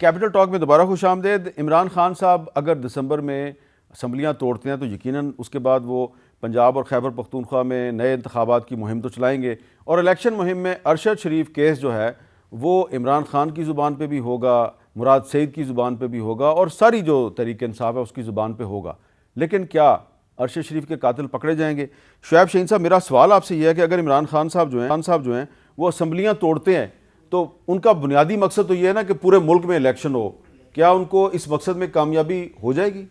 کیپٹل ٹاک میں دوبارہ خوش آمدید. عمران خان صاحب اگر دسمبر میں اسمبلیاں توڑتے ہیں تو یقیناً اس کے بعد وہ پنجاب اور خیبر پختونخوا میں نئے انتخابات کی مہم تو چلائیں گے, اور الیکشن مہم میں ارشد شریف کیس جو ہے وہ عمران خان کی زبان پہ بھی ہوگا, مراد سعید کی زبان پہ بھی ہوگا, اور ساری جو تحریک انصاف ہے اس کی زبان پہ ہوگا. لیکن کیا ارشد شریف کے قاتل پکڑے جائیں گے؟ شعیب شہین صاحب, میرا سوال آپ سے یہ ہے کہ اگر عمران خان صاحب جو ہیں وہ اسمبلیاں توڑتے ہیں تو ان کا بنیادی مقصد تو یہ ہے نا کہ پورے ملک میں الیکشن ہو, کیا ان کو اس مقصد میں کامیابی ہو جائے گی؟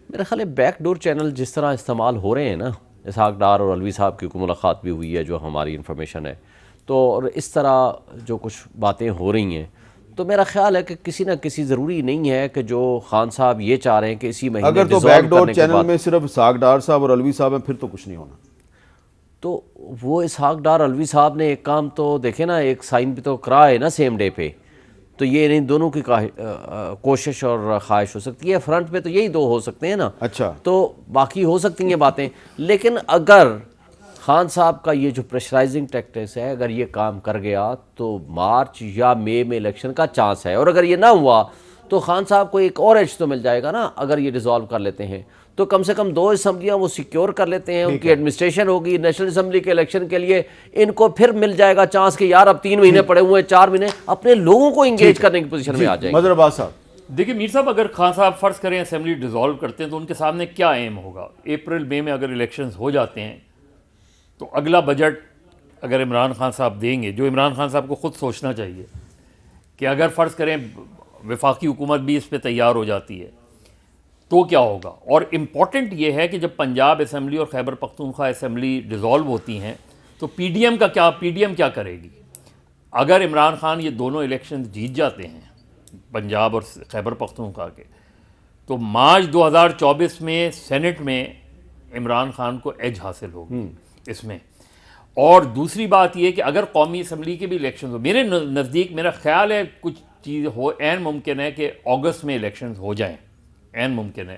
میرا خیال ہے بیک ڈور چینل جس طرح استعمال ہو رہے ہیں نا, اسحاق ڈار اور الوی صاحب کی کوئی ملاقات بھی ہوئی ہے جو ہماری انفارمیشن ہے, تو اور اس طرح جو کچھ باتیں ہو رہی ہیں, تو میرا خیال ہے کہ کسی نہ کسی ضروری نہیں ہے کہ جو خان صاحب یہ چاہ رہے ہیں کہ اسی مہینے اگر تو بیک ڈور چینل میں صرف اسحاق ڈار صاحب اور الوی صاحب ہیں پھر تو کچھ نہیں ہونا. تو وہ اسحاق ڈار الوی صاحب نے ایک کام تو دیکھیں نا, ایک سائن بھی تو کرا ہے نا سیم ڈے پہ, تو یہ ان دونوں کی کوشش اور خواہش ہو سکتی ہے. فرنٹ پہ تو یہی دو ہو سکتے ہیں نا, اچھا, تو باقی ہو سکتی ہیں باتیں. لیکن اگر خان صاحب کا یہ جو پریشرائزنگ ٹیکٹکس ہے اگر یہ کام کر گیا تو مارچ یا مئی میں الیکشن کا چانس ہے, اور اگر یہ نہ ہوا تو خان صاحب کو ایک اور ایج تو مل جائے گا نا. اگر یہ ریزالو کر لیتے ہیں تو کم سے کم 2 اسمبلیاں وہ سیکیور کر لیتے ہیں, ان کی ایڈمنسٹریشن ہوگی. نیشنل اسمبلی کے الیکشن کے لیے ان کو پھر مل جائے گا چانس کہ یار اب 3 مہینے پڑے ہوئے ہیں, 4 مہینے اپنے لوگوں کو انگیج کرنے کی پوزیشن میں آ جائیں گے. مظہر عباس صاحب, دیکھیں میر صاحب, اگر خان صاحب فرض کریں اسمبلی ڈیزالو کرتے ہیں تو ان کے سامنے کیا ایم ہوگا؟ اپریل مئی میں اگر الیکشنز ہو جاتے ہیں تو اگلا بجٹ اگر عمران خان صاحب دیں گے, جو عمران خان صاحب کو خود سوچنا چاہیے کہ اگر فرض کریں وفاقی حکومت بھی اس پہ تیار ہو جاتی ہے تو کیا ہوگا. اور امپورٹنٹ یہ ہے کہ جب پنجاب اسمبلی اور خیبر پختونخوا اسمبلی ڈیزالو ہوتی ہیں تو پی ڈی ایم کیا کرے گی؟ اگر عمران خان یہ دونوں الیکشنز جیت جاتے ہیں پنجاب اور خیبر پختونخوا کے, تو مارچ 2024 میں سینٹ میں عمران خان کو ایج حاصل ہوگی اس میں. اور دوسری بات یہ کہ اگر قومی اسمبلی کے بھی الیکشنز ہو, میرے نزدیک میرا خیال ہے کچھ چیز ہو عین ممکن ہے کہ اگست میں الیکشنز ہو جائیں, عین ممکن ہے.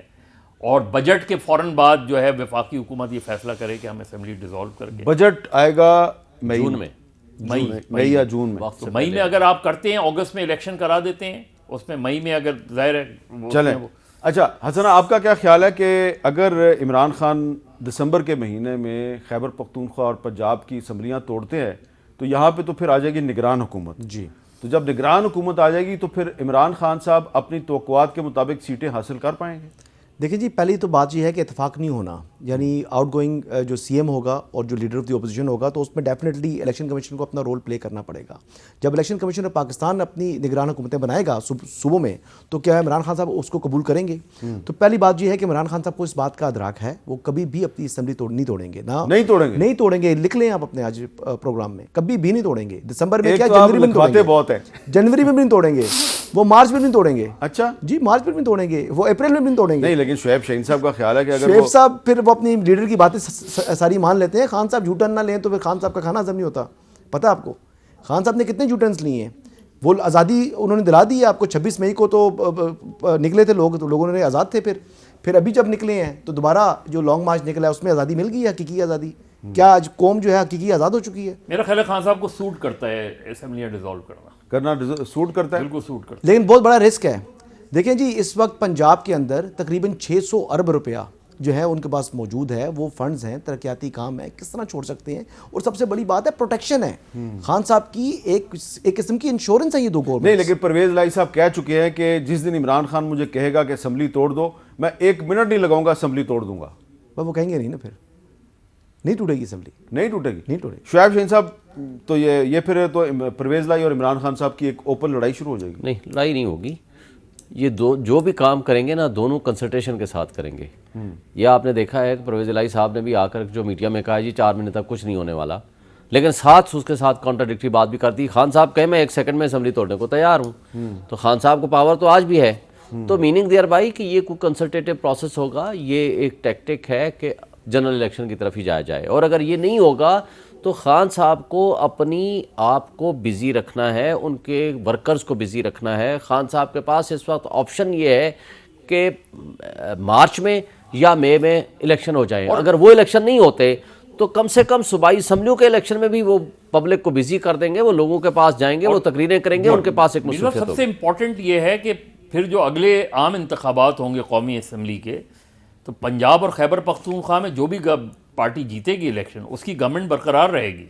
اور بجٹ کے فوراً بعد جو ہے وفاقی حکومت یہ فیصلہ کرے کہ ہم اسمبلی ڈیزالو کر کے بجٹ آئے گا جون میں, مئی یا جون میں. تو مئی میں اگر آپ کرتے ہیں, اگست میں الیکشن کرا دیتے ہیں, اس میں مئی میں اگر ظاہر ہے چلیں. اچھا حسنہ, آپ کا کیا خیال ہے کہ اگر عمران خان دسمبر کے مہینے میں خیبر پختونخوا اور پنجاب کی اسمبلیاں توڑتے ہیں تو یہاں پہ تو پھر آ جائے گی نگران حکومت. جی, تو جب نگران حکومت آ جائے گی تو پھر عمران خان صاحب اپنی توقعات کے مطابق سیٹیں حاصل کر پائیں گے؟ دیکھیں جی, پہلی تو بات یہ ہے کہ اتفاق نہیں ہونا. یعنی آؤٹ گوئنگ جو سی ایم ہوگا اور جو لیڈر آف دی اپوزیشن ہوگا تو اس میں ڈیفینیٹلی الیکشن کمیشن کو اپنا رول پلے کرنا پڑے گا. جب الیکشن کمیشن آف پاکستان اپنی نگران حکومتیں بنائے گا صوبوں میں تو کیا عمران خان صاحب اس کو قبول کریں گے؟ تو پہلی بات یہ ہے کہ عمران خان صاحب کو اس بات کا ادراک ہے, وہ کبھی بھی اپنی اسمبلی نہیں توڑیں گے. نہیں توڑیں گے. لکھ لیں آپ اپنے آج پروگرام میں, کبھی بھی نہیں توڑیں گے. دسمبر میں کیا, جنوری میں توڑیں گے, جنوری میں بھی نہیں توڑیں گے, وہ مارچ میں بھی نہیں توڑیں گے. اچھا جی, مارچ میں بھی توڑیں گے, وہ اپریل میں بھی نہیں توڑیں گے. نہیں, لیکن شعیب شاہین صاحب کا خیال ہے کہ اگر شعیب صاحب پھر وہ اپنی لیڈر کی باتیں ساری مان لیتے ہیں. خان صاحب یوٹرن نہ لیں تو پھر خان صاحب کا کھانا ہضم نہیں ہوتا. پتہ آپ کو خان صاحب نے کتنے یوٹرنس لیے ہیں؟ وہ آزادی انہوں نے دلا دی ہے آپ کو. 26 مئی کو تو نکلے تھے لوگ, تو لوگوں نے آزاد تھے. پھر ابھی جب نکلے ہیں تو دوبارہ جو لانگ مارچ نکلا ہے اس میں آزادی مل گئی ہے, حقیقی آزادی. کیا آج قوم جو ہے حقیقی آزاد ہو چکی ہے؟ میرا خیال ہے خان صاحب کو سوٹ کرتا ہے اسمبلیاں ڈیزالو کرنا سوٹ کرتا ہے, بالکل سوٹ کرتا ہے. لیکن بہت بڑا رسک ہے. دیکھیں جی, اس وقت پنجاب کے اندر تقریباً 600 ارب روپیہ جو ہے ان کے پاس موجود ہے, وہ فنڈز ہیں, ترقیاتی کام ہے, کس طرح چھوڑ سکتے ہیں؟ اور سب سے بڑی بات ہے پروٹیکشن ہے. خان صاحب کی ایک قسم کی انشورنس ہے یہ دو گورنمنٹ. نہیں, لیکن پرویز الہی صاحب کہہ چکے ہیں کہ جس دن عمران خان مجھے کہے گا کہ اسمبلی توڑ دو, میں 1 منٹ نہیں لگاؤں گا, اسمبلی توڑ دوں گا. وہ کہیں گے نہیں نا, پھر نہیں ٹوٹے گی اسمبلی, نہیں ٹوٹے گی. نہیں ٹوٹے گی. شعیب شاہین صاحب, تو یہ پھر تو پرویز الہی اور عمران خان صاحب کی ایک اوپن لڑائی شروع ہو جائے گی. نہیں, لڑائی نہیں ہوگی. یہ جو بھی کام کریں گے نا, دونوں کنسلٹیشن کے ساتھ کریں گے. یہ آپ نے دیکھا ہے کہ پرویز الہی صاحب نے بھی آ کر جو میڈیا میں کہا جی 4 مہینے تک کچھ نہیں ہونے والا, لیکن ساتھ اس کے ساتھ کانٹراڈکٹری بات بھی کرتی. خان صاحب کہے میں 1 سیکنڈ میں اسمبلی توڑنے کو تیار ہوں, تو خان صاحب کو پاور تو آج بھی ہے. تو میننگ دیئر بائی کہ یہ کوئی کنسلٹیٹیو پروسیس ہوگا, یہ ایک ٹیکٹک ہے کہ جنرل الیکشن کی طرف ہی جایا جائے. اور اگر یہ نہیں ہوگا تو خان صاحب کو اپنی آپ کو بزی رکھنا ہے, ان کے ورکرز کو بزی رکھنا ہے. خان صاحب کے پاس اس وقت آپشن یہ ہے کہ مارچ میں یا مئی میں الیکشن ہو جائیں. اگر وہ الیکشن نہیں ہوتے تو کم سے کم صوبائی اسمبلیوں کے الیکشن میں بھی وہ پبلک کو بزی کر دیں گے, وہ لوگوں کے پاس جائیں گے, وہ تقریریں کریں گے, ان کے پاس ایک مصروفیت ہوگی. سب سے امپورٹنٹ یہ ہے کہ پھر جو اگلے عام انتخابات ہوں گے قومی اسمبلی کے, تو پنجاب اور خیبر پختونخوا میں جو بھی پارٹی جیتے گی الیکشن, اس کی گورنمنٹ برقرار رہے گی,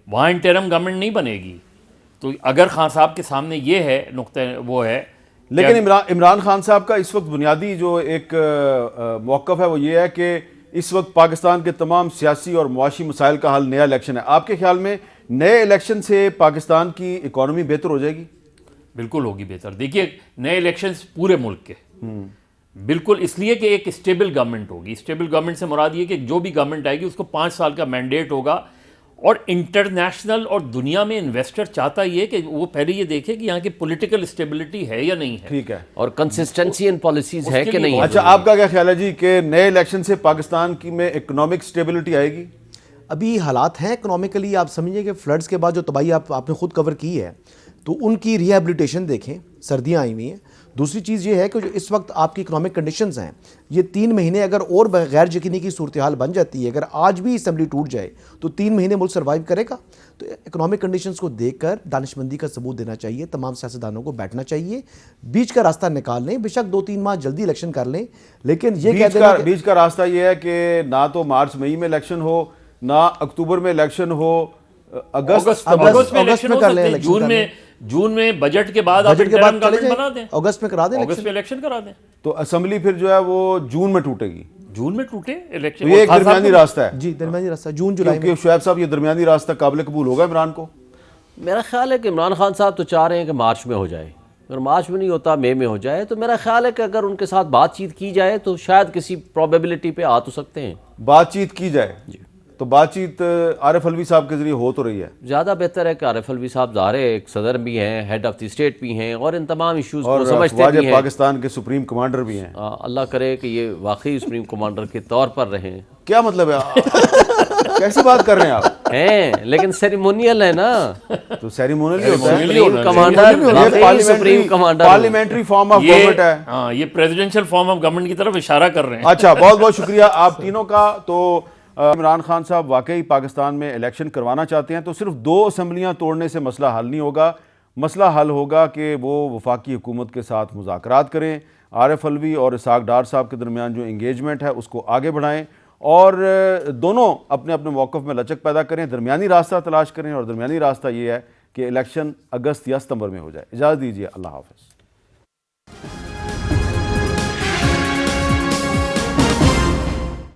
وہاں انٹرم گورنمنٹ نہیں بنے گی. تو اگر خان صاحب کے سامنے یہ ہے نقطہ, وہ ہے. لیکن عمران خان صاحب کا اس وقت بنیادی جو ایک موقف ہے وہ یہ ہے کہ اس وقت پاکستان کے تمام سیاسی اور معاشی مسائل کا حل نیا الیکشن ہے. آپ کے خیال میں نئے الیکشن سے پاکستان کی اکانومی بہتر ہو جائے گی؟ بالکل ہوگی بہتر. دیکھیے, نئے الیکشنز پورے ملک کے, بالکل, اس لیے کہ ایک اسٹیبل گورنمنٹ ہوگی. اسٹیبل گورنمنٹ سے مراد یہ کہ جو بھی گورنمنٹ آئے گی اس کو 5 سال کا مینڈیٹ ہوگا, اور انٹرنیشنل اور دنیا میں انویسٹر چاہتا یہ کہ وہ پہلے یہ دیکھے کہ یہاں کی پولیٹیکل اسٹیبلٹی ہے یا نہیں ہے. ٹھیک ہے, اور کنسسٹنسی ان پالیسیز ہے کہ نہیں ہے. اچھا, آپ کا کیا خیال ہے جی کہ نئے الیکشن سے پاکستان کی میں اکنامک اسٹیبلٹی آئے گی؟ ابھی حالات ہیں اکنامیکلی, آپ سمجھیں کہ فلڈز کے بعد جو تباہی آپ نے خود کور کی ہے, تو ان کی ریہیبلیٹیشن دیکھیں, سردیاں آئی ہوئی ہیں. دوسری چیز یہ ہے کہ جو اس وقت آپ کی اکنامک کنڈیشنز ہیں, یہ 3 مہینے اگر اور غیر یقینی کی صورتحال بن جاتی ہے, اگر آج بھی اسمبلی ٹوٹ جائے تو 3 مہینے ملک سروائیو کرے گا. تو اکنامک کنڈیشنز کو دیکھ کر دانشمندی کا ثبوت دینا چاہیے, تمام سیاستدانوں کو بیٹھنا چاہیے, بیچ کا راستہ نکال لیں. بے شک 2-3 ماہ جلدی الیکشن کر لیں, لیکن یہ کہہ دینا کہ بیچ کا راستہ یہ ہے کہ نہ تو مارچ مئی میں الیکشن ہو, نہ اکتوبر میں الیکشن ہو, اگست میں الیکشن ہو سکتے ہیں, جون میں بجٹ کے بعد بنا دیں, اگست میں کرا دیں, اگست میں الیکشن کرا دیں. تو اسمبلی پھر جو ہے وہ جون میں ٹوٹے گی. جون میں ٹوٹے الیکشن, یہ ایک درمیانی راستہ ہے. جی, درمیانی راستہ جون جولائی میں. کیونکہ شعیب صاحب یہ درمیانی راستہ قابل قبول ہوگا عمران کو؟ میرا خیال ہے کہ عمران خان صاحب تو چاہ رہے ہیں کہ مارچ میں ہو جائے. اگر مارچ میں نہیں ہوتا مئی میں ہو جائے, تو میرا خیال ہے کہ اگر ان کے ساتھ بات چیت کی جائے تو شاید کسی پروبیبلٹی پہ آ تو سکتے ہیں. بات چیت کی جائے تو بات چیت عارف الوی صاحب کے ذریعے ہو تو رہی ہے. زیادہ بہتر ہے کہ عارف الوی صاحب ظاہر ایک صدر بھی ہیں, ہیڈ آف دی اسٹیٹ بھی ہیں, اور ان تمام ایشوز کو سمجھتے بھی ہیں, پاکستان کے سپریم کمانڈر بھی ہیں. اللہ کرے کہ یہ واقعی سپریم کمانڈر کے طور پر رہیں. کیا مطلب ہے, کیسی بات کر رہے ہیں آپ؟ ہیں لیکن سیریمونیل ہے نا, تو سیریمونیل ہوتا ہے, supreme commander, supreme commander parliamentary form of government ہے. ہاں, یہ پریزیڈنشل فارم آف گورنمنٹ کی طرف اشارہ کر رہے ہیں. اچھا, بہت بہت شکریہ آپ تینوں کا. تو عمران خان صاحب واقعی پاکستان میں الیکشن کروانا چاہتے ہیں, تو صرف 2 اسمبلیاں توڑنے سے مسئلہ حل نہیں ہوگا. مسئلہ حل ہوگا کہ وہ وفاقی حکومت کے ساتھ مذاکرات کریں, عارف الوی اور اسحاق ڈار صاحب کے درمیان جو انگیجمنٹ ہے اس کو آگے بڑھائیں, اور دونوں اپنے اپنے موقف میں لچک پیدا کریں, درمیانی راستہ تلاش کریں. اور درمیانی راستہ یہ ہے کہ الیکشن اگست یا ستمبر میں ہو جائے. اجازت دیجیے, اللہ حافظ.